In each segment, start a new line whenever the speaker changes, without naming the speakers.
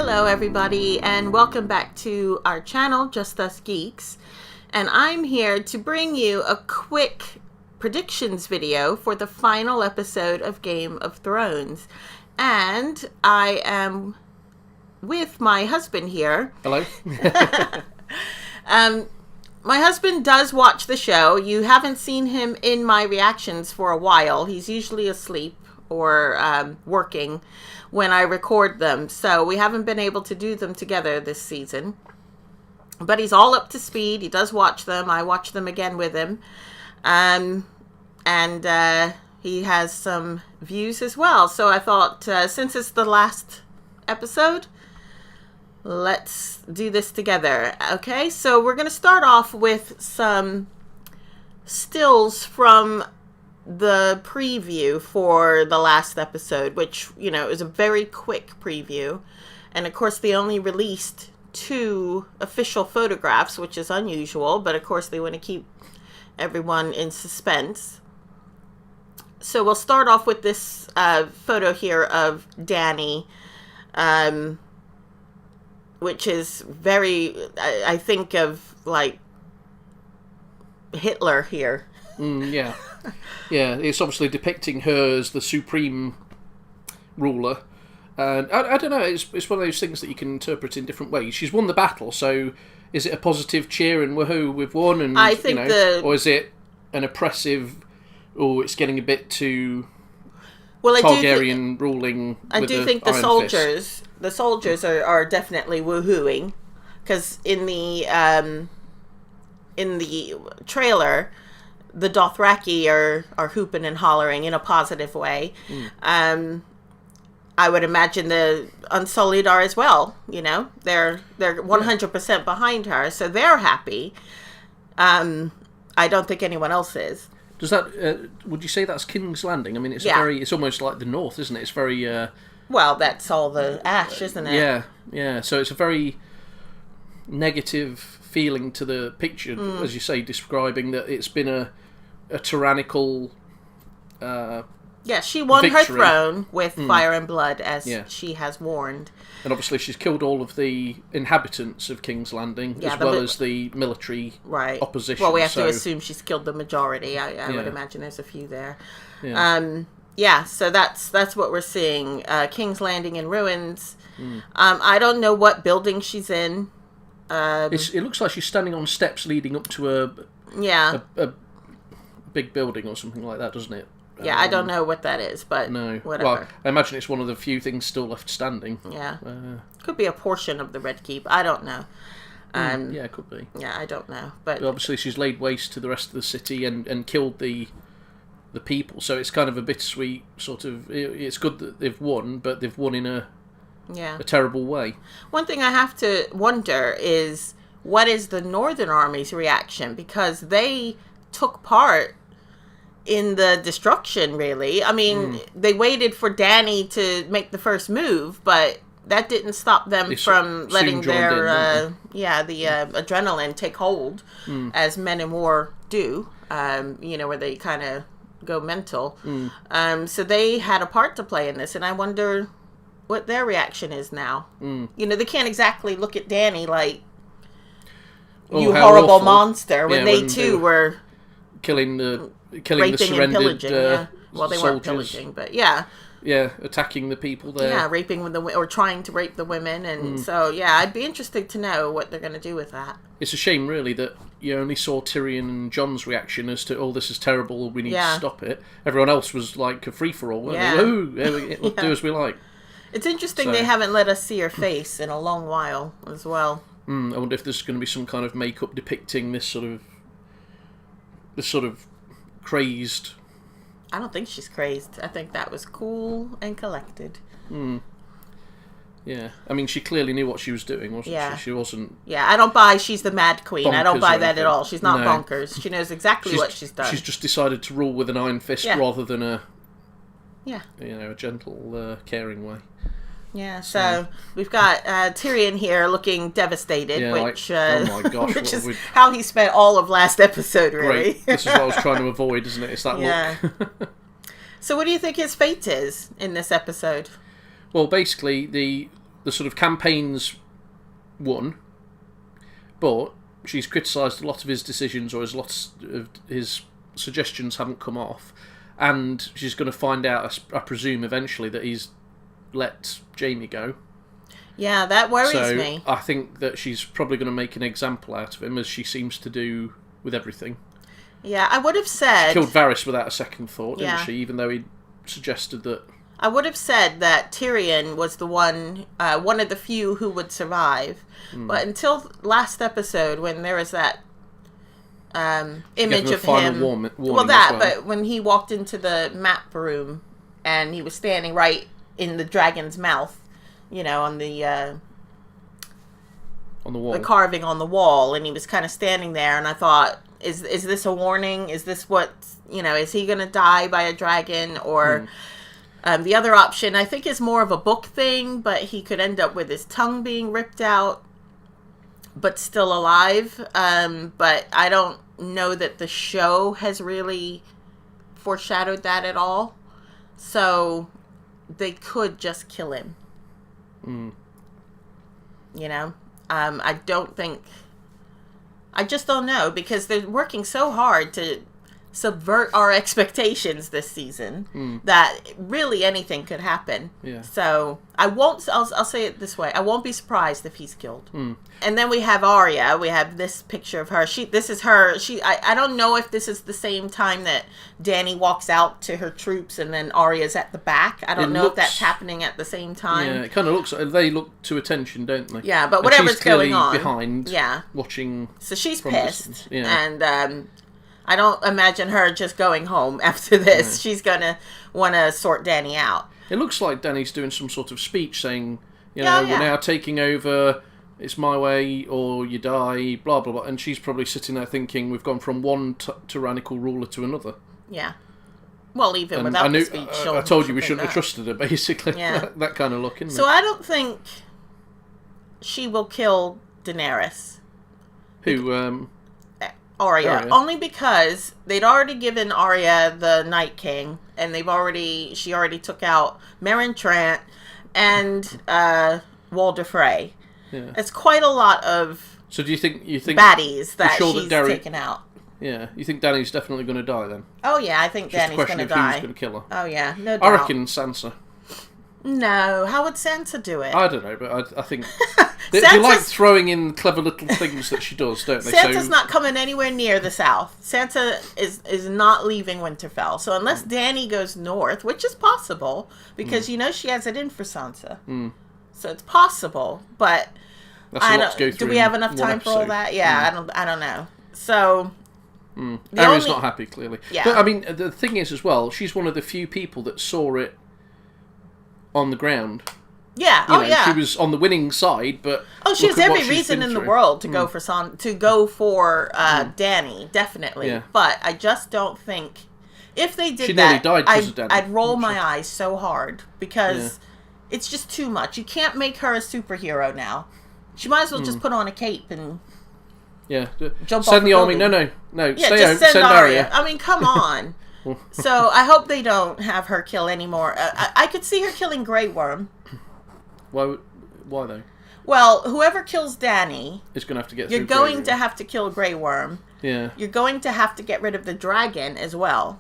Hello everybody and welcome back to our channel, Just Us Geeks. And I'm here to bring you a quick predictions video for the final episode of Game of Thrones. And I am with my husband here.
Hello.
My husband does watch the show. You haven't seen him in my reactions for a while. He's usually asleep or working when I record them. So we haven't been able to do them together this season. But he's all up to speed. He does watch them. I watch them again with him. And he has some views as well. So I thought, since it's the last episode, let's do this together. Okay, so we're going to start off with some stills from the preview for the last episode, which, you know, is a very quick preview. And of course, they only released 2 official photographs, which is unusual, but of course they want to keep everyone in suspense. So we'll start off with this photo here of Dany, which is very, I think of like Hitler here.
Yeah. Yeah, it's obviously depicting her as the supreme ruler. And I don't know, it's one of those things that you can interpret in different ways. She's won the battle, so is it a positive cheer and woohoo, we've won? And
I think
or is it an oppressive, it's getting a bit too
Targaryen
ruling?
I do think the soldiers are definitely woohooing, because in the trailer, the Dothraki are hooping and hollering in a positive way. I would imagine the Unsullied are as well. You know, they're 100% behind her, so they're happy. I don't think anyone else is.
Does that? Would you say that's King's Landing? I mean, it's it's almost like the North, isn't it? It's very.
Well, that's all the ash, isn't it?
Yeah, yeah. So it's a very negative feeling to the picture, as you say, describing that it's been a tyrannical.
She won
victory.
her throne with fire and blood, as she has warned.
And obviously she's killed all of the inhabitants of King's Landing, as well as the military opposition.
Well, we have to assume she's killed the majority. I would imagine there's a few there. Yeah. So that's what we're seeing. King's Landing in ruins. I don't know what building she's in.
It looks like she's standing on steps leading up to a big building or something like that, doesn't it?
Yeah, I don't know what that is, but whatever.
Well, I imagine it's one of the few things still left standing.
Yeah. Could be a portion of the Red Keep. I don't know.
Yeah, it could be.
Yeah, I don't know. But
obviously she's laid waste to the rest of the city and killed the people, so it's kind of a bittersweet sort of... It's good that they've won, but they've won in a terrible way. One
thing I have to wonder is, what is the Northern Army's reaction? Because they took part in the destruction, really. I mean, they waited for Dany to make the first move, but that didn't stop them from letting their adrenaline take hold, as men in war do. Where they kind of go mental. So they had a part to play in this, and I wonder what their reaction is now. They can't exactly look at Dany like, you horrible awful monster, when they too were
killing the
raping and pillaging. Well, they weren't
soldiers.
pillaging, but
attacking the people there.
Yeah, raping or trying to rape the women, and so I'd be interested to know what they're going to do with that.
It's a shame, really, that you only saw Tyrion and Jon's reaction as to, this is terrible, we need to stop it. Everyone else was like a free for all. Do as we like.
It's interesting they haven't let us see her face in a long while as well.
I wonder if there's going to be some kind of makeup depicting this sort of crazed.
I don't think she's crazed. I think that was cool and collected.
Yeah, I mean, she clearly knew what she was doing, wasn't she? She wasn't.
Yeah, I don't buy she's the Mad Queen. I don't buy that at all. She's not bonkers. She knows exactly what she's done.
She's just decided to rule with an iron fist rather than a gentle, caring way.
Yeah, so we've got Tyrion here looking devastated, which
oh my gosh,
which is how he spent all of last episode, really.
Great. This is what I was trying to avoid, isn't it? It's that look.
So what do you think his fate is in this episode?
Well, basically, the the sort of campaign's won, but she's criticised a lot of his decisions, or a lot of his suggestions haven't come off, and she's going to find out, I presume, eventually that he's let Jamie go.
Yeah, that worries me.
I think that she's probably going to make an example out of him, as she seems to do with everything.
Yeah, I would have said...
She killed Varys without a second thought, didn't
Yeah.
she? Even though he suggested that...
I would have said that Tyrion was the one of the few who would survive. But until last episode, when there was that image of him...
warning
but when he walked into the map room and he was standing right in the dragon's mouth, you know, on the
wall.
the carving on the wall, and he was kind of standing there, and I thought, is this a warning? Is this what, you know, is he going to die by a dragon? Or the other option, I think, is more of a book thing, but he could end up with his tongue being ripped out, but still alive. But I don't know that the show has really foreshadowed that at all. So they could just kill him. You know? I just don't know, because they're working so hard to subvert our expectations this season that really anything could happen.
Yeah.
So I'll say it this way. I won't be surprised if he's killed. And then we have Arya. We have this picture of her. This is her. I don't know if this is the same time that Dany walks out to her troops and then Arya's at the back. I don't know if that's happening at the same time.
Yeah, it kind of looks... They look to attention, don't they?
Yeah, but
And
whatever's
she's clearly
going on.
behind,
Yeah.
watching...
So she's
from
pissed.
distance. Yeah.
And I don't imagine her just going home after this. She's going to want to sort Dany out.
It looks like Dany's doing some sort of speech saying, we're now taking over, it's my way or you die, blah, blah, blah. And she's probably sitting there thinking, we've gone from one tyrannical ruler to another.
Yeah. Well, even
And
without the speech,
I told you we
she'll
shouldn't have
think
trusted her, basically.
Yeah.
that kind of look, isn't
So
it?
I don't think she will kill Daenerys.
Who,
Arya.
Arya.
Only because they'd already given Arya the Night King, and she already took out Meryn Trant and Walder Frey.
yeah.
It's quite a lot of
So do you think
baddies that
sure
she's
that
taken out.
Yeah, you think Dany's definitely going to die then?
Oh yeah, I think
Just a
Dany's
question
going to
of
die.
who's going to kill her.
Oh yeah, no doubt.
I reckon Sansa.
No, how would Sansa do it?
I don't know, but I think they like throwing in clever little things that she does, don't they?
Sansa's not coming anywhere near the south. Sansa is not leaving Winterfell. So unless Dany goes north, which is possible, because you know she has it in for Sansa. So it's possible, but
That's a lot to go
do
through
we
in
have enough
one
time for all
episode.
that? Yeah, I don't know. So
Arya's not happy, clearly.
Yeah.
But I mean, the thing is as well, she's one of the few people that saw it on the ground.
yeah,
You know,
yeah.
she was on the winning side, but
She
look
has
at what
every
she's
reason
been
in the
through.
world to go for Dany, definitely.
Yeah.
But I just don't think if they did
She nearly
that,
died 'cause of Dany,
I'd roll
didn't
my
she?
eyes so hard because it's just too much. You can't make her a superhero now. She might as well just put on a cape and
yeah,
jump
send
off
the
a
army.
building.
No,
yeah,
stay
just
home. Send
Arya.
Arya.
I mean, come on. So I hope they don't have her kill anymore. I could see her killing Grey Worm.
Why though?
Well, whoever kills Dany,
It's going to have to get.
you're
through
going
Grey
to
Worm.
have to kill Grey Worm.
Yeah.
You're going to have to get rid of the dragon as well.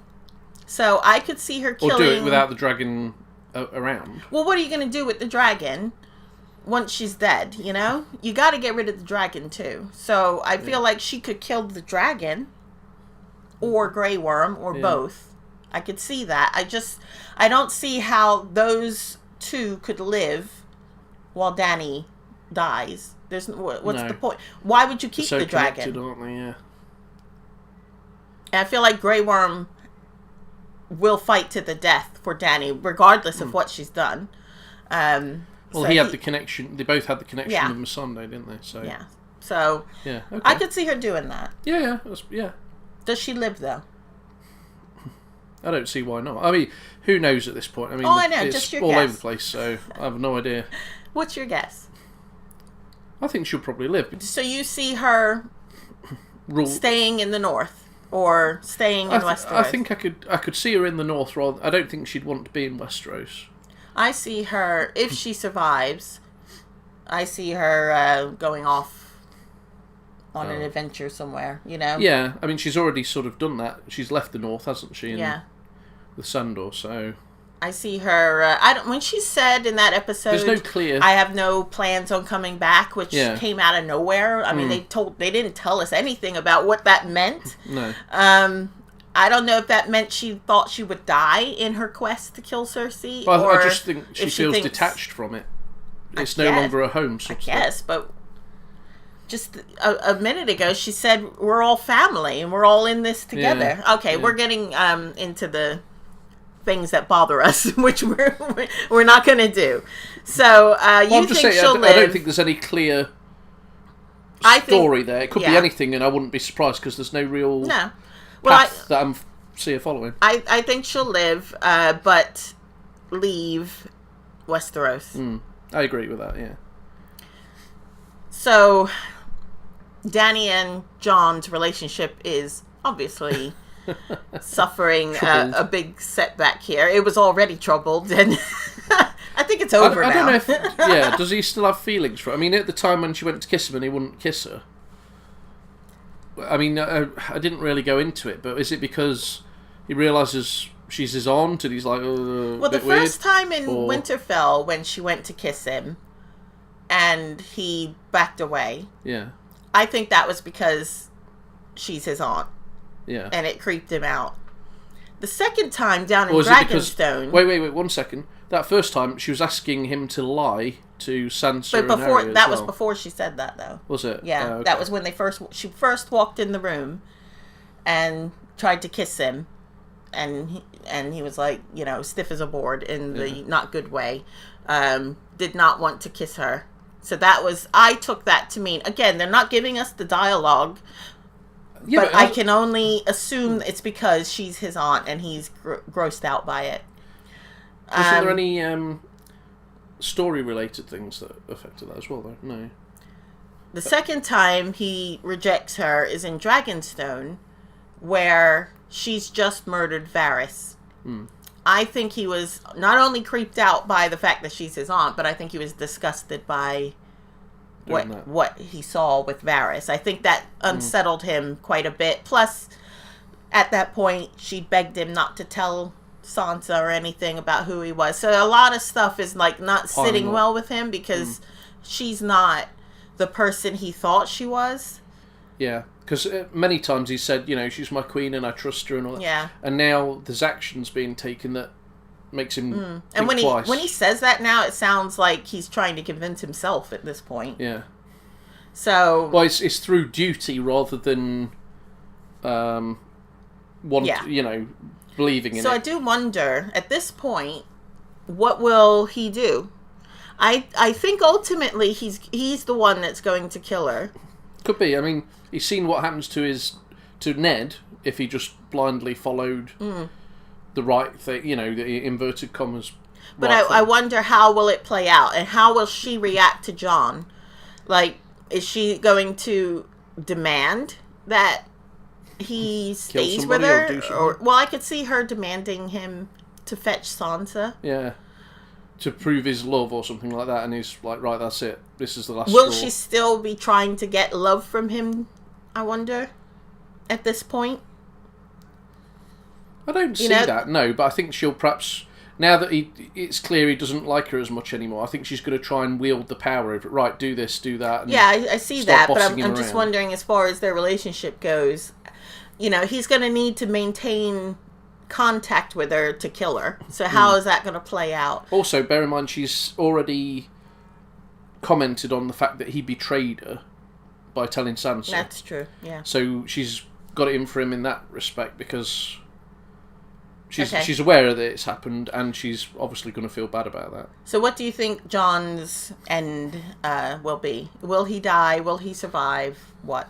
So I could see her killing...
Or do it without the dragon around.
Well, what are you going to do with the dragon once she's dead, you know? You got to get rid of the dragon too. So I feel like she could kill the dragon or Grey Worm or both. I could see that. I don't see how those two could live while Dany dies. What's
No.
the point? Why would you keep
So
the dragon?
connected, aren't they? Yeah.
And I feel like Grey Worm will fight to the death for Dany, regardless of what she's done.
Well,
so
he had the connection. They both had the connection
Yeah.
with Missandei, didn't they? So
Yeah. So
yeah. Okay.
I could see her doing that.
Yeah. Yeah.
Does she live though?
I don't see why not. I mean, who knows at this point? I mean,
I know,
it's
just your
all
guess.
over the place, so I have no idea.
What's your guess?
I think she'll probably live.
So you see her
Rule.
staying in the north or staying in Westeros?
I think I could see her in the north. Rather, I don't think she'd want to be in Westeros.
I see her, if she survives, I see her going off on an adventure somewhere, you know?
Yeah, I mean, she's already sort of done that. She's left the North, hasn't she?
Yeah.
With Sandor, so...
I see her. When she said in that episode,
there's no clear.
I have no plans on coming back, which came out of nowhere. I mean, they didn't tell us anything about what that meant.
No.
I don't know if that meant she thought she would die in her quest to kill Cersei,
Well,
or
I just think she feels detached from it. It's no longer a home.
I guess, but just a minute ago she said we're all family and we're all in this together.
Yeah.
Okay, we're getting into the things that bother us, which we're not going to do. So you think she'll live?
I don't think there's any clear story there. It could be anything, and I wouldn't be surprised because there's no real path that I'm see her following.
I think she'll live, but leave Westeros.
I agree with that. Yeah.
So Dany and Jon's relationship is obviously suffering a big setback here. It was already troubled, and I think it's over now. I don't
know if, does he still have feelings for her? I mean, at the time when she went to kiss him and he wouldn't kiss her, I mean, I didn't really go into it, but is it because he realises she's his aunt and he's like,
well, the first time in Winterfell when she went to kiss him and he backed away, I think that was because she's his aunt.
Yeah.
And it creeped him out. The second time down in Dragonstone...
Wait, 1 second. That first time, she was asking him to lie to Sansa
but before,
and Arya
that was before she said that, though.
Was it?
Yeah,
okay.
That was when she first walked in the room and tried to kiss him. And he was like, stiff as a board in the not good way. Did not want to kiss her. So I took that to mean, again, they're not giving us the dialogue... Yeah, but I can only assume it's because she's his aunt and he's grossed out by it.
Isn't there any story-related things that affected that as well, though? No.
The second time he rejects her is in Dragonstone, where she's just murdered Varys. I think he was not only creeped out by the fact that she's his aunt, but I think he was disgusted by... what he saw with Varys. I think that unsettled him quite a bit. Plus, at that point, she begged him not to tell Sansa or anything about who he was. So a lot of stuff is like not sitting well with him because she's not the person he thought she was.
Yeah, because many times he said, she's my queen and I trust her and all that.
Yeah.
And now there's actions being taken that makes him think
and when
twice.
When he says that now, it sounds like he's trying to convince himself at this point.
Yeah.
So...
Well, it's through duty rather than believing in it.
So I do wonder, at this point, what will he do? I think ultimately he's the one that's going to kill her.
Could be. I mean, he's seen what happens to Ned if he just blindly followed the right thing, the inverted commas.
But I wonder how will it play out, and how will she react to Jon? Like, is she going to demand that he stays with her? Well, I could see her demanding him to fetch Sansa.
Yeah. To prove his love or something like that, and he's like, right, that's it. This is the last
Will
straw.
she still be trying to get love from him, I wonder, at this point?
I don't see that, no, but I think she'll perhaps, now that it's clear he doesn't like her as much anymore, I think she's going to try and wield the power over it. Right, do this, do that. And
I see that, but I'm just wondering, as far as their relationship goes, he's going to need to maintain contact with her to kill her. So how is that going to play out?
Also, bear in mind, she's already commented on the fact that he betrayed her by telling Sansa.
That's true, yeah.
So she's got it in for him in that respect because... She's aware that it's happened, and she's obviously going to feel bad about that.
So what do you think Jon's end will be? Will he die? Will he survive? What?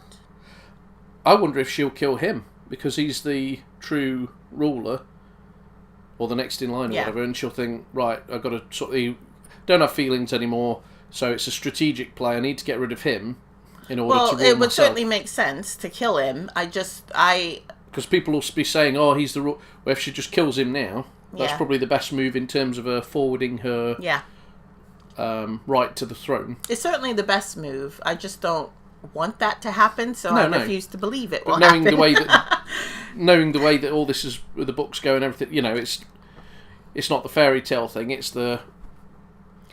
I wonder if she'll kill him, because he's the true ruler, or the next in line or whatever, and she'll think, right, I've got to don't have feelings anymore, so it's a strategic play, I need to get rid of him in order to rule myself. Well, it would
certainly make sense to kill him.
Because people will be saying, he's the rule. Well, if she just kills him now, that's probably the best move in terms of her forwarding her right to the throne.
It's certainly the best move. I just don't want that to happen, so
No,
I
no.
refuse to believe it will
But knowing
happen.
knowing the way that all this is with the books go and everything, it's not the fairy tale thing. It's the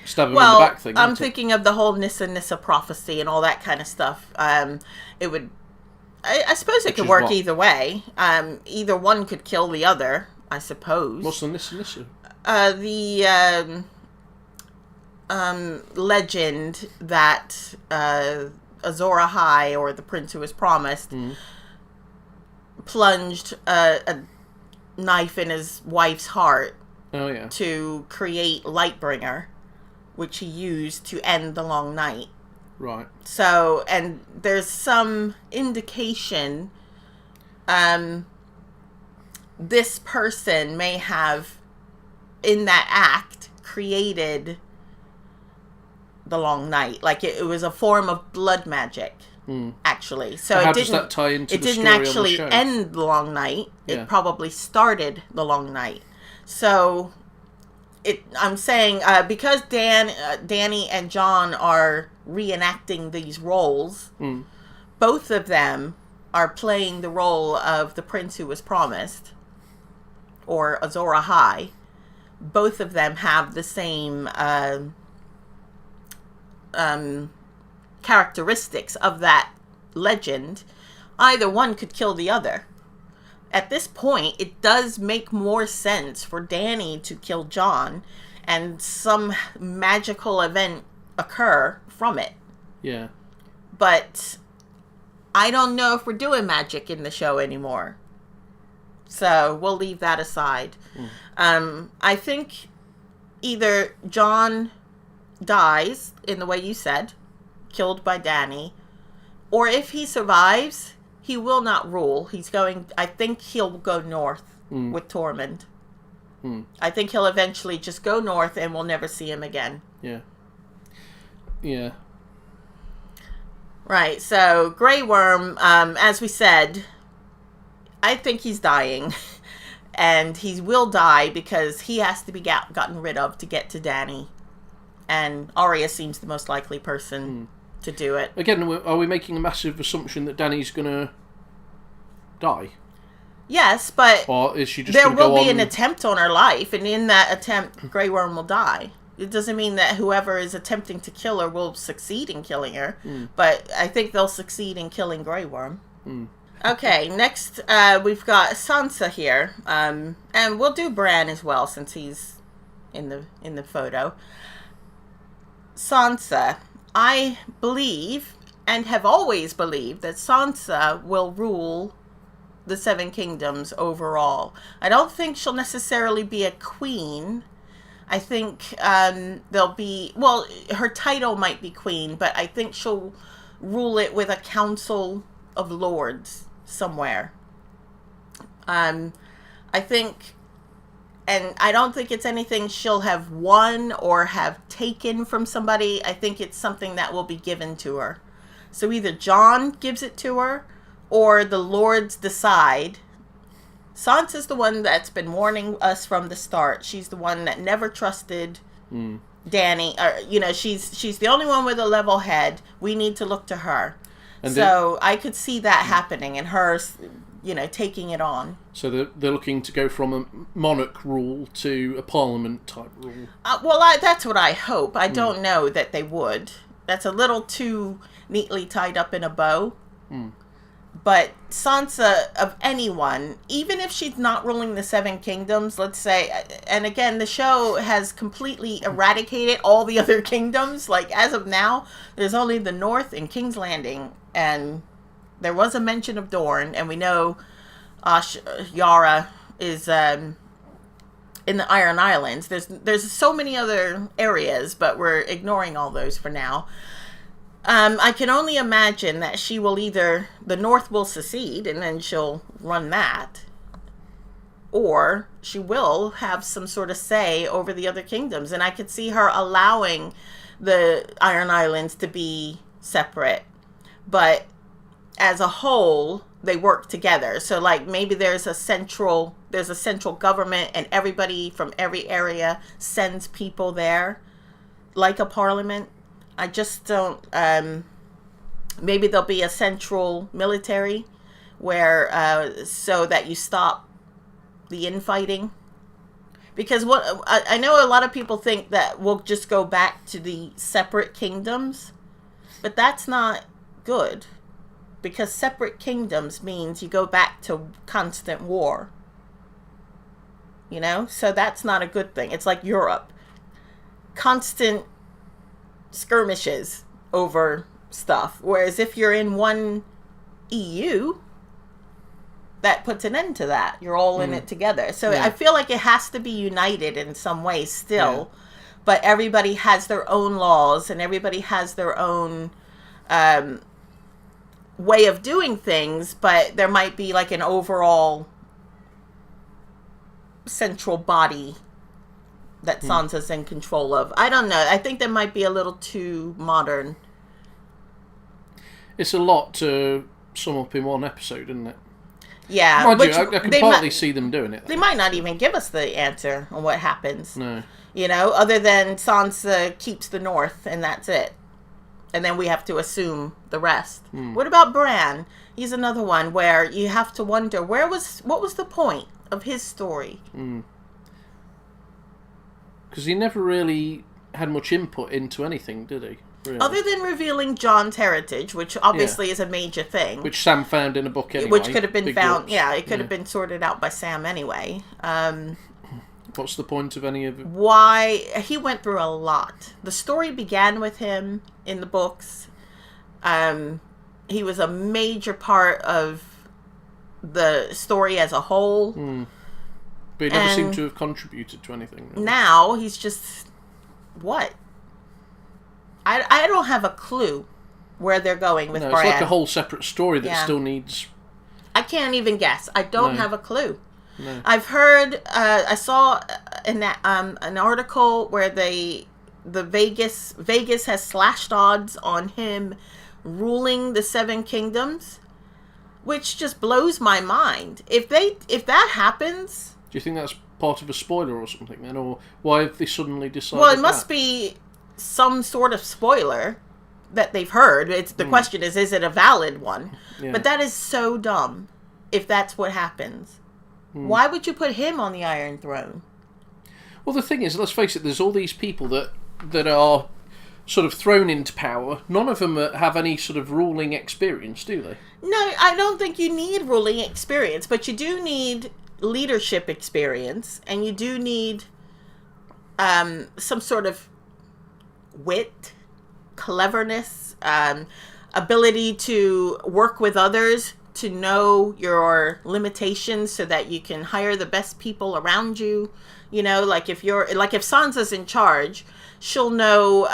stab him in the back thing.
I'm thinking of the whole Nissa prophecy and all that kind of stuff. It would, I suppose, it could work either way. Either one could kill the other, I suppose.
What's the Nissa?
The legend that Azor Ahai, or the prince who was promised, plunged a knife in his wife's heart to create Lightbringer, which he used to end the long night.
Right.
So, and there's some indication this person may have, in that act, created the long night. Like it was a form of blood magic, actually. So
how does that tie into the story
actually
on the show?
end the long night.
Yeah.
It probably started the long night. So I'm saying because Danny and Jon are reenacting these roles, both of them are playing the role of the prince who was promised, or Azor Ahai. Both of them have the same characteristics of that legend. Either one could kill the other. At this point, it does make more sense for Danny to kill Jon and some magical event occur from it.
Yeah.
But I don't know if we're doing magic in the show anymore. So we'll leave that aside. I think either Jon dies in the way you said, killed by Danny, or if he survives, he will not rule. I think he'll go north with Tormund. I think he'll eventually just go north and we'll never see him again.
Yeah. Yeah.
Right, so Grey Worm, as we said, I think he's dying. And he will die because he has to be gotten rid of to get to Danny. And Arya seems the most likely person to do it.
Again, are we making a massive assumption that Danny's going to die?
Yes, but
or is she just
there
going to go
will be
on...
an attempt on her life, and in that attempt, Grey Worm will die. It doesn't mean that whoever is attempting to kill her will succeed in killing her, but I think they'll succeed in killing Grey Worm. Okay, next we've got Sansa here, and we'll do Bran as well since he's in the photo. Sansa, I believe and have always believed that Sansa will rule the Seven Kingdoms overall. I don't think she'll necessarily be a queen. I think there'll be, well, her title might be queen, but I think she'll rule it with a council of lords somewhere. I think, and I don't think it's anything she'll have won or have taken from somebody. I think it's something that will be given to her. So either Jon gives it to her or the lords decide. Sansa's the one that's been warning us from the start. She's the one that never trusted Danny. Or, she's the only one with a level head. We need to look to her. And so I could see that happening and her, taking it on.
So they're looking to go from a monarch rule to a parliament type rule.
That's what I hope. I don't know that they would. That's a little too neatly tied up in a bow. But Sansa, of anyone, even if she's not ruling the Seven Kingdoms, let's say, and again, the show has completely eradicated all the other kingdoms. Like, as of now, there's only the North and King's Landing, and there was a mention of Dorne, and we know Yara is in the Iron Islands. There's so many other areas, but we're ignoring all those for now. I can only imagine that she will the North will secede and then she'll run that, or she will have some sort of say over the other kingdoms. And I could see her allowing the Iron Islands to be separate, but as a whole, they work together. So like maybe there's a central government and everybody from every area sends people there. like a parliament. I just don't. Maybe there'll be a central military where so that you stop the infighting. Because what I know, a lot of people think that we'll just go back to the separate kingdoms, but that's not good. Because separate kingdoms means you go back to constant war. You know? So that's not a good thing. It's like Europe. Constant skirmishes over stuff. Whereas if you're in one EU, that puts an end to that. You're all in it together. So I feel like it has to be united in some way still. Yeah. But everybody has their own laws and everybody has their own way of doing things, but there might be like an overall central body that Sansa's in control of. I don't know. I think that might be a little too modern.
It's a lot to sum up in one episode, isn't it?
Yeah.
Mind you, I can partly see them doing it.
They might not even give us the answer on what happens.
No.
You know, other than Sansa keeps the North and that's it. And then we have to assume the rest. What about Bran? He's another one where you have to wonder what was the point of his story?
Because he never really had much input into anything, did he? Really?
Other than revealing Jon's heritage, which obviously is a major thing.
Which Sam found in a book anyway.
Which could have been found, it could have been sorted out by Sam anyway.
What's the point of any of it?
Why? He went through a lot. The story began with him in the books. He was a major part of the story as a whole.
But he never seemed to have contributed to anything. Really.
Now, he's just... What? I don't have a clue where they're going with Bran.
It's like a whole separate story that still needs...
I can't even guess. I don't have a clue.
No.
I've heard... I saw an article where Vegas has slashed odds on him ruling the Seven Kingdoms, which just blows my mind. If that happens...
Do you think that's part of a spoiler or something then? Or why have they suddenly decided
Well, it must be some sort of spoiler that they've heard. The question is it a valid one? Yeah. But that is so dumb if that's what happens. Why would you put him on the Iron Throne?
Well, the thing is, let's face it, there's all these people that are sort of thrown into power. None of them have any sort of ruling experience, do they?
No, I don't think you need ruling experience, but you do need leadership experience, and you do need some sort of wit, cleverness, ability to work with others, to know your limitations so that you can hire the best people around you. You know, like if Sansa's in charge, she'll know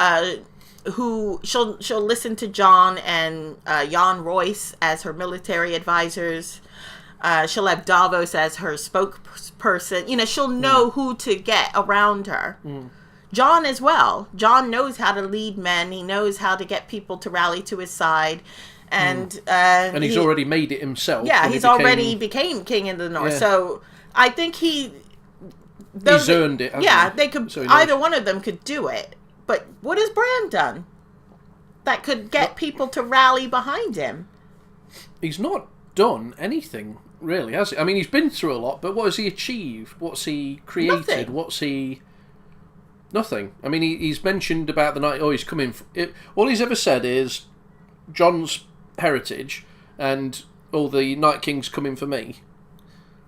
she'll listen to Jon and Jon Royce as her military advisors. She'll have Davos as her spokesperson. You know, she'll know who to get around her. Jon as well. Jon knows how to lead men. He knows how to get people to rally to his side. And
he's already made it himself.
Yeah, he's already became king in the North. Yeah. So I think he's
earned it.
Yeah, they could. Either one of them could do it. But what has Bran done that could get people to rally behind him?
He's not done anything, really, has he? I mean, he's been through a lot, but what has he achieved? What's he created?
Nothing.
What's he... Nothing. I mean, he's mentioned about the night... he's coming... all he's ever said is Jon's heritage and all the Night King's coming for me.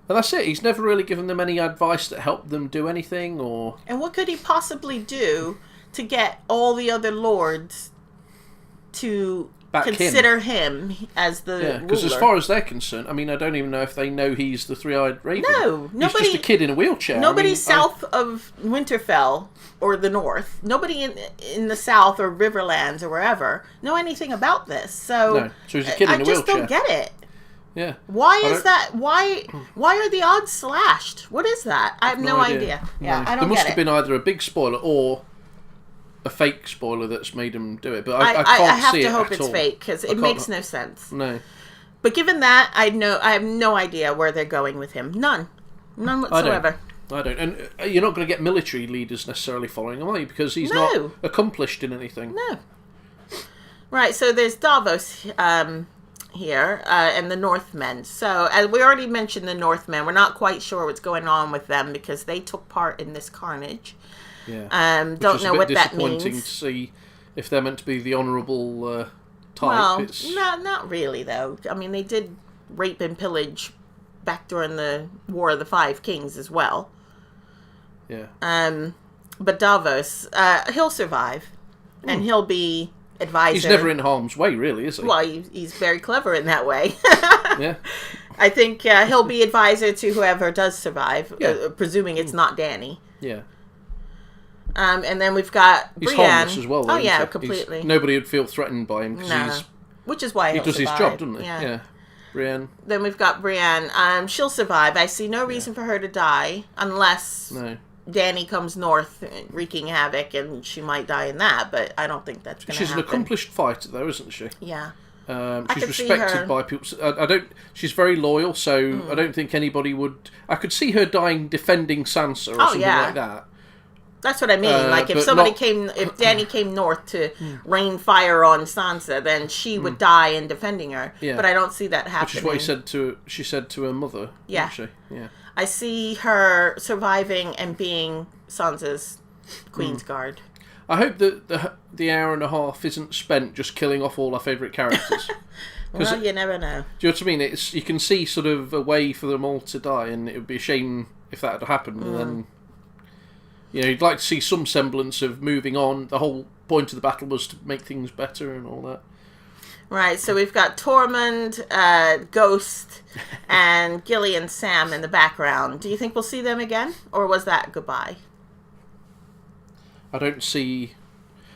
And that's it. He's never really given them any advice that helped them do anything, or... And
what could he possibly do to get all the other lords to consider him as the ruler?
Because as far as they're concerned, I mean, I don't even know if they know he's the Three-Eyed Raven.
No, nobody...
He's just a kid in a wheelchair.
Nobody south of Winterfell or the north, nobody in the south or Riverlands or wherever know anything about this. So
he's a kid in a wheelchair.
I just don't get it.
Yeah.
Why is that? Why are the odds slashed? What is that? I have no idea. Yeah, I don't get it.
There must have been either a big spoiler or a fake spoiler that's made him do it. But I can't see it
I have to hope it's fake because it makes no sense.
No.
But given that, I have no idea where they're going with him. None whatsoever.
I don't. And you're not going to get military leaders necessarily following him, are you? Because he's
No.
not accomplished in anything.
No. Right, so there's Davos here, and the Northmen. So, as we already mentioned the Northmen, we're not quite sure what's going on with them because they took part in this carnage.
Yeah.
Don't know what that means.
Disappointing to see if they're meant to be the honourable type.
Well, not really, though. I mean, they did rape and pillage back during the War of the Five Kings as well.
Yeah.
But Davos, he'll survive, and he'll be advisor.
He's never in harm's way, really, is he?
Well, he's very clever in that way.
Yeah.
I think he'll be advisor to whoever does survive,
Yeah.
Presuming it's not Dany.
Yeah.
And then we've got
He's
Brienne.
harmless as well, though,
Oh, yeah,
isn't he?
completely.
Nobody would feel threatened by him because
No. Which is why
he does his job, doesn't he? Yeah. Brienne.
Then we've got Brienne. She'll survive. I see no reason for her to die unless
No.
Dany comes north wreaking havoc, and she might die in that, but I don't think that's going to happen.
She's an accomplished fighter, though, isn't she?
Yeah.
She's
could see her-
respected by people. I don't. She's very loyal, so I don't think anybody would. I could see her dying defending Sansa or something
yeah.
like that.
That's what I mean. Like, if
but
somebody
not-
if Dany came north to rain fire on Sansa, then she would die in defending her.
Yeah.
But I don't see that happening.
Which is what she said to her mother.
Yeah.
Didn't she? Yeah.
I see her surviving and being Sansa's Queen's Guard.
I hope that the hour and a half isn't spent just killing off all our favourite characters.
Well, you never know.
Do you know what I mean? You can see sort of a way for them all to die, and it would be a shame if that had happened. And then, you'd like to see some semblance of moving on. The whole point of the battle was to make things better and all that.
Right, so we've got Tormund, Ghost, and Gilly and Sam in the background. Do you think we'll see them again, or was that goodbye?
I don't see,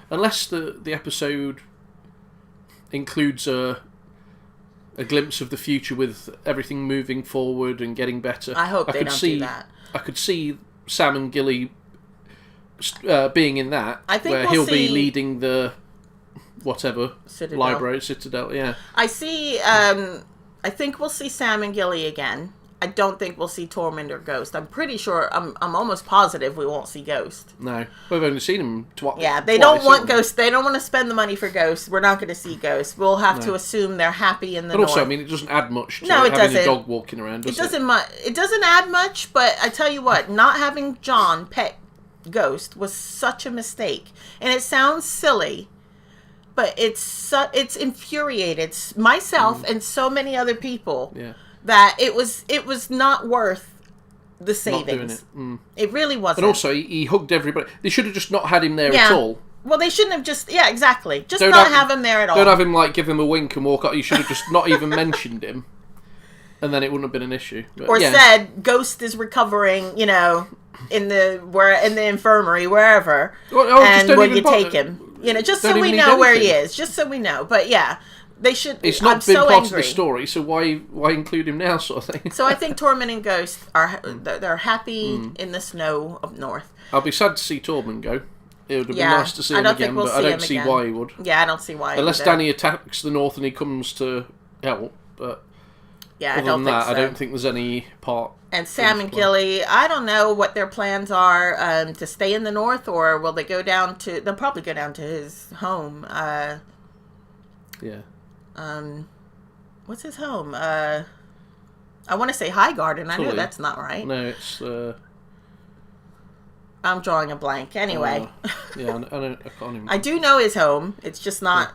unless the episode includes a glimpse of the future with everything moving forward and getting better.
I hope they don't do that.
I could see Sam and Gilly being in that,
I think
where
we'll
he'll
see
be leading the whatever
Citadel.
library, Citadel. Yeah,
I see. I think we'll see Sam and Gilly again. I don't think we'll see Tormund or Ghost. I'm pretty sure. I'm almost positive we won't see Ghost.
no, we've only seen him twice.
Yeah, they don't want Ghost. They don't want to spend the money for Ghost. We're not going to see Ghost. We'll have to assume they're happy in the
But
north.
also, I mean, it doesn't add much to
No, it
having a
doesn't.
dog walking around, does it?
It doesn't add much, but I tell you what, not having Jon pet Ghost was such a mistake, and it sounds silly, but it's infuriated myself and so many other people.
Yeah.
That it was not worth the
Not doing
savings.
it.
It really wasn't.
And also, he hugged everybody. They should have just not had him there
Yeah.
at all.
Well, they shouldn't have just. Yeah, exactly. Just
Don't
not have him there at all.
Don't have him give him a wink and walk out. You should have just not even mentioned him, and then it wouldn't have been an issue. But,
Or
yeah.
said Ghost is recovering. In the infirmary, wherever.
Well, just
and
don't
will
even
you
bother.
take him? Just
Don't
so we
even
know
need
where he
anything.
is. Just so we know. But yeah, they should.
It's not
I'm
been
so
part
angry.
of the story, so why include him now, sort of thing?
So I think Tormund and Ghost they're happy in the snow up north.
I'll be sad to see Tormund go. It would have
Yeah,
been nice to see
I
him
don't think
again,
we'll
but I
see
don't
him
see
again.
why he would.
Yeah, I don't see why.
Unless
either.
Dany attacks the north and he comes to help, but
Yeah, I
other
don't
than
think
that,
so.
I don't think there's any part.
And Sam and
plan.
Gilly, I don't know what their plans are to stay in the north, or will they go down to? They'll probably go down to his home.
Yeah.
What's his home? I want to say Highgarden. I know
Tully.
that's not right.
No, it's.
I'm drawing a blank. Anyway,
Yeah, I can't even.
I do know his home. It's just not.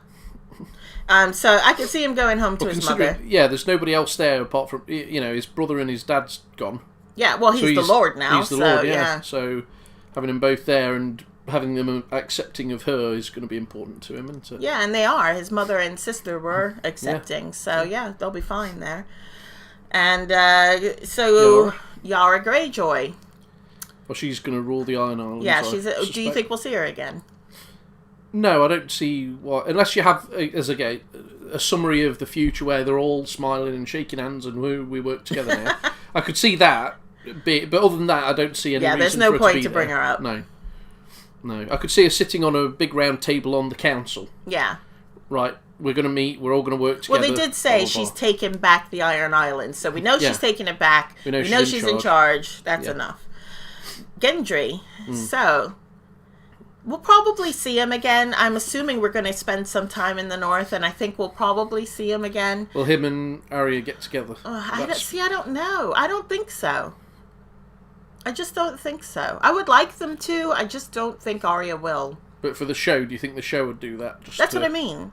So I could see him going home to his mother.
Yeah, there's nobody else there apart from his brother and his dad's gone.
Yeah, well, he's the Lord now.
He's the
so,
Lord,
yeah.
So having them both there and having them accepting of her is going to be important to him, isn't it?
Yeah, and they are. His mother and sister were accepting. So, yeah, they'll be fine there. And so Yara Greyjoy.
Well, she's going to rule the Iron Islands.
Yeah,
I
do you
suspect.
think we'll see her again?
No, I don't see why. Unless you have, a summary of the future where they're all smiling and shaking hands and we work together now. I could see that, but other than that, I don't see any reason
there's no
for her
point
be
to bring
there.
her up.
No. I could see her sitting on a big round table on the council.
Yeah.
Right, we're going to meet, we're all going to work together.
Well, they did say she's taken back the Iron Islands, so we know she's taking it back.
We know
she's
she's
in charge. That's
Yeah.
enough. Gendry. So we'll probably see him again. I'm assuming we're going to spend some time in the north, and I think we'll probably see him again.
Will him and Arya get together?
I don't know. I don't think so. I just don't think so. I would like them to. I just don't think Arya will.
But for the show, do you think the show would do that?
That's what I mean.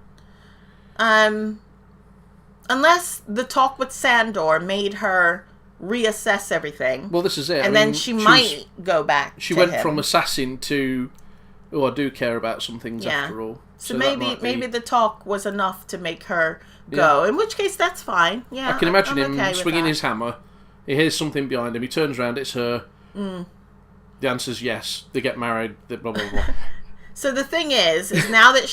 Unless the talk with Sandor made her reassess everything.
Well, this is it.
And then she might go back.
She went from assassin to, I do care about some things after all.
So maybe the talk was enough to make her go. In which case, that's fine. Yeah,
I can imagine him swinging his hammer. He hears something behind him. He turns around. It's her. The answer's yes. They get married. Blah blah blah.
So the thing is now that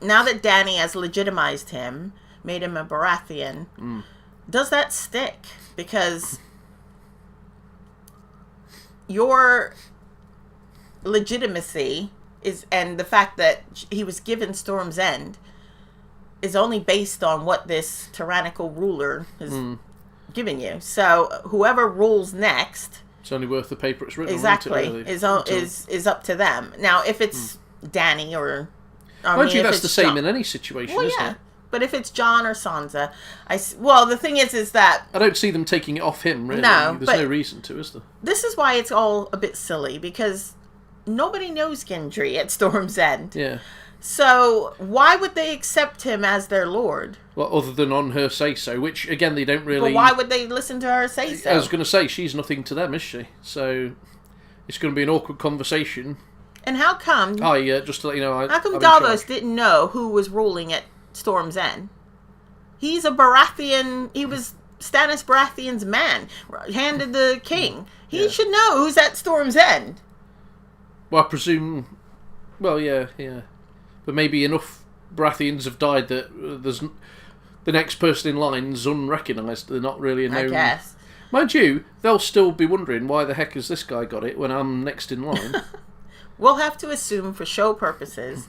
Dany has legitimized him, made him a Baratheon, does that stick? Because your legitimacy is, and the fact that he was given Storm's End, is only based on what this tyrannical ruler has given you. So whoever rules next,
it's only worth the paper it's written.
Exactly,
on,
is up to them. Now, if it's Dany or
mind you, that's the same in any situation, isn't it?
But if it's Jon or Sansa, the thing is that
I don't see them taking it off him. Really,
no,
there's no reason to, is there?
This is why it's all a bit silly, because nobody knows Gendry at Storm's End.
Yeah.
So why would they accept him as their lord?
Well, other than on her say so, which again they don't really.
But why would they listen to her say so?
I was going to say she's nothing to them, is she? So it's going to be an awkward conversation.
And how come?
Just to let you know,
how come Davos didn't know who was ruling at Storm's End? He's a Baratheon. He was Stannis Baratheon's man, handed the king. He should know who's at Storm's End.
Well, I presume. Well, yeah. But maybe enough Baratheons have died that there's the next person in line is unrecognised. They're not really a known.
I guess.
Mind you, they'll still be wondering why the heck has this guy got it when I'm next in line.
We'll have to assume, for show purposes,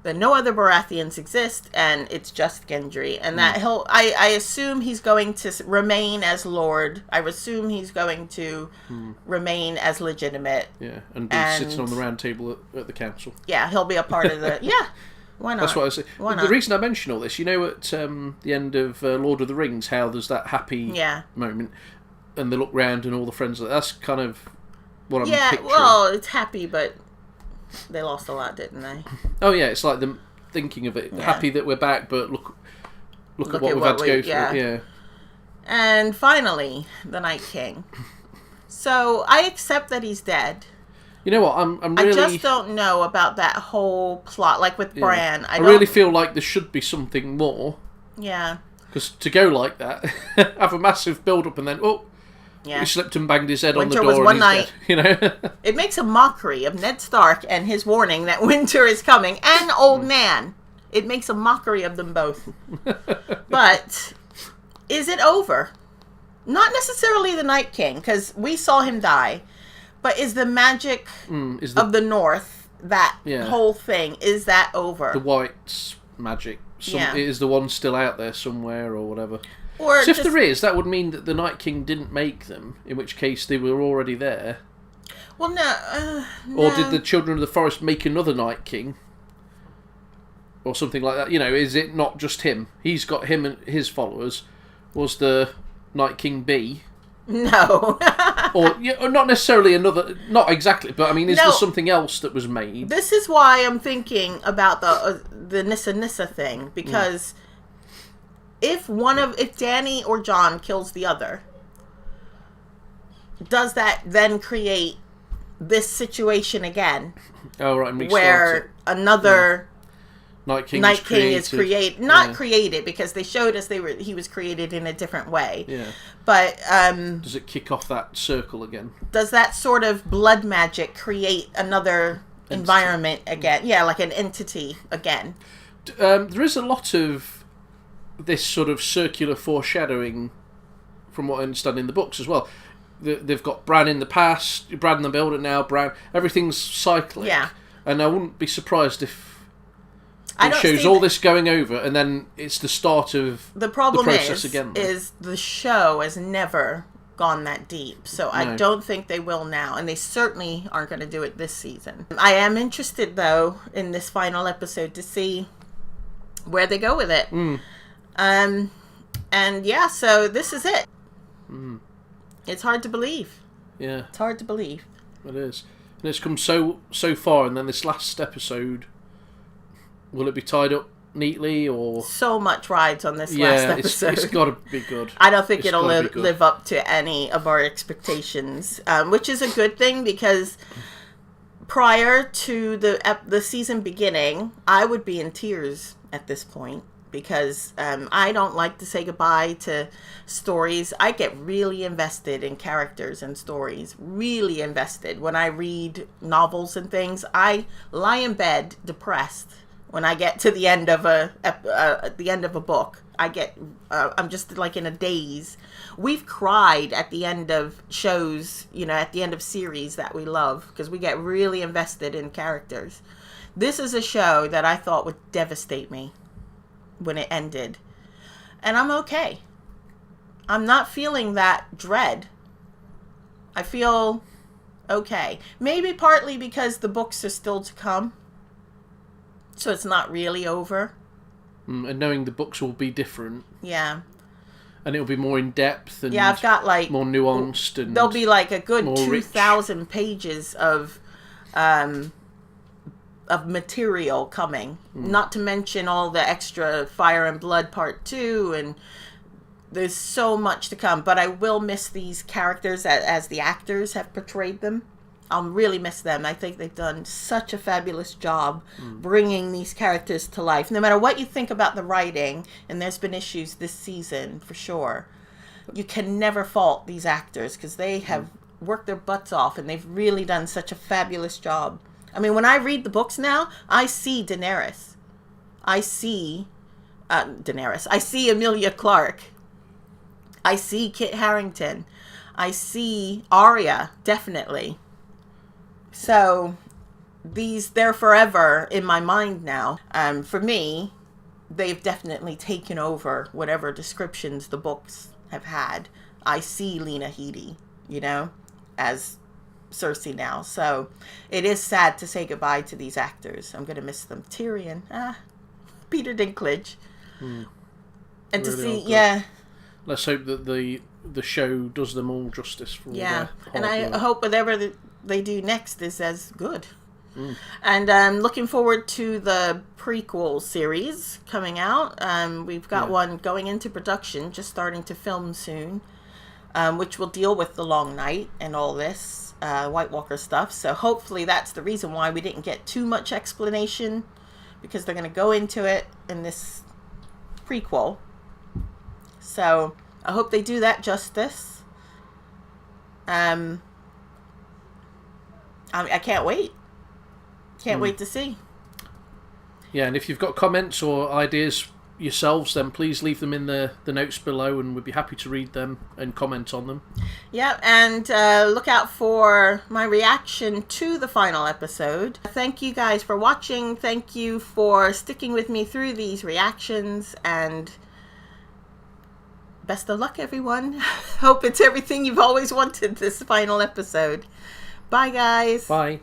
that no other Baratheons exist, and it's just Gendry, and that I assume he's going to remain as Lord. I assume he's going to remain as legitimate.
Yeah, and be sitting on the round table at the council.
Yeah, he'll be a part of the... Yeah, why not?
That's what I was saying.
Why not?
The reason I mention all this, at the end of Lord of the Rings, how there's that happy moment, and they look round and all the friends... That's kind of what I'm picturing.
Yeah, well, it's happy, but... They lost a lot, didn't they?
Oh yeah, it's like them thinking of it. Yeah. Happy that we're back, but look at what we've had to go through. Yeah.
And finally, the Night King. So I accept that he's dead.
You know what? I'm really.
I just don't know about that whole plot, like with Bran.
I really feel like there should be something more.
Yeah.
Because to go like that, have a massive build up, and then he slipped and banged his head on the door.
Winter was one night.
Dead,
It makes a mockery of Ned Stark and his warning that winter is coming, and Old Man. It makes a mockery of them both. But is it over? Not necessarily the Night King, because we saw him die. But is the magic of the North, that whole thing, is that over?
The White's magic. Is the one still out there somewhere or whatever?
Or
so if there is, that would mean that the Night King didn't make them, in which case they were already there.
Well, no.
Or did the Children of the Forest make another Night King? Or something like that. Is it not just him? He's got him and his followers. Was the Night King B?
No.
or not necessarily another... Not exactly, but I mean, is there something else that was made?
This is why I'm thinking about the Nissa Nissa thing, because... If Dany or Jon kills the other, does that then create this situation again?
Oh, right, and
where another
Night King
is created, not created, because they showed us he was created in a different way.
Yeah.
But
does it kick off that circle again?
Does that sort of blood magic create another environment again? Yeah, like an entity again.
There is a lot of this sort of circular foreshadowing, from what I understand in the books as well. They've got Bran in the past, Bran in the builder now, Bran. Everything's cyclic.
Yeah.
And I wouldn't be surprised if it shows all this going over, and then it's the start of
the problem
process again.
Is the show has never gone that deep. So I
No.
don't think they will now. And they certainly aren't going to do it this season. I am interested, though, in this final episode to see where they go with it. And yeah, so this is it. It's hard to believe.
Yeah,
It's hard to believe.
it is. And it's come so far, and then this last episode, will it be tied up neatly, or...
So much rides on this last episode.
It's got to be good.
I don't think
It's
it'll
gotta be good.
live up to any of our expectations, which is a good thing, because prior to the season beginning, I would be in tears at this point, because I don't like to say goodbye to stories. I get really invested in characters and stories, really invested. When I read novels and things, I lie in bed depressed when I get to the end of a book. I'm just like in a daze. We've cried at the end of shows, at the end of series that we love, because we get really invested in characters. This is a show that I thought would devastate me when it ended. And I'm okay. I'm not feeling that dread. I feel okay. Maybe partly because the books are still to come. So it's not really over.
And knowing the books will be different.
Yeah.
And it'll be more in depth and
Yeah, I've got like...
more nuanced and...
There'll be like a good
more
2,000 pages of material coming. Not to mention all the extra Fire and Blood Part 2, and there's so much to come. But I will miss these characters as the actors have portrayed them. I'll really miss them. I think they've done such a fabulous job bringing these characters to life. No matter what you think about the writing, and there's been issues this season for sure, you can never fault these actors, because they have worked their butts off, and they've really done such a fabulous job. I mean, when I read the books now, I see Daenerys. I see Daenerys. I see Emilia Clarke. I see Kit Harington. I see Arya, definitely. So, they're forever in my mind now. For me, they've definitely taken over whatever descriptions the books have had. I see Lena Headey, as Cersei now. So it is sad to say goodbye to these actors. I'm going to miss them. Tyrion, Peter Dinklage. And to
Really
see,
Let's hope that the show does them all justice for all their
and
hard
I
work.
hope whatever they do next is as good. And I'm looking forward to the prequel series coming out. We've got one going into production, just starting to film soon, which will deal with the Long Night and all this White Walker stuff. So hopefully that's the reason why we didn't get too much explanation, because they're going to go into it in this prequel. So I hope they do that justice. I can't wait. Can't wait to see.
Yeah, and if you've got comments or ideas yourselves, then please leave them in the notes below, and we'd be happy to read them and comment on them.
Yeah, and look out for my reaction to the final episode. Thank you guys for watching. Thank you for sticking with me through these reactions, and best of luck, everyone. Hope it's everything you've always wanted this final episode. Bye, guys.
Bye.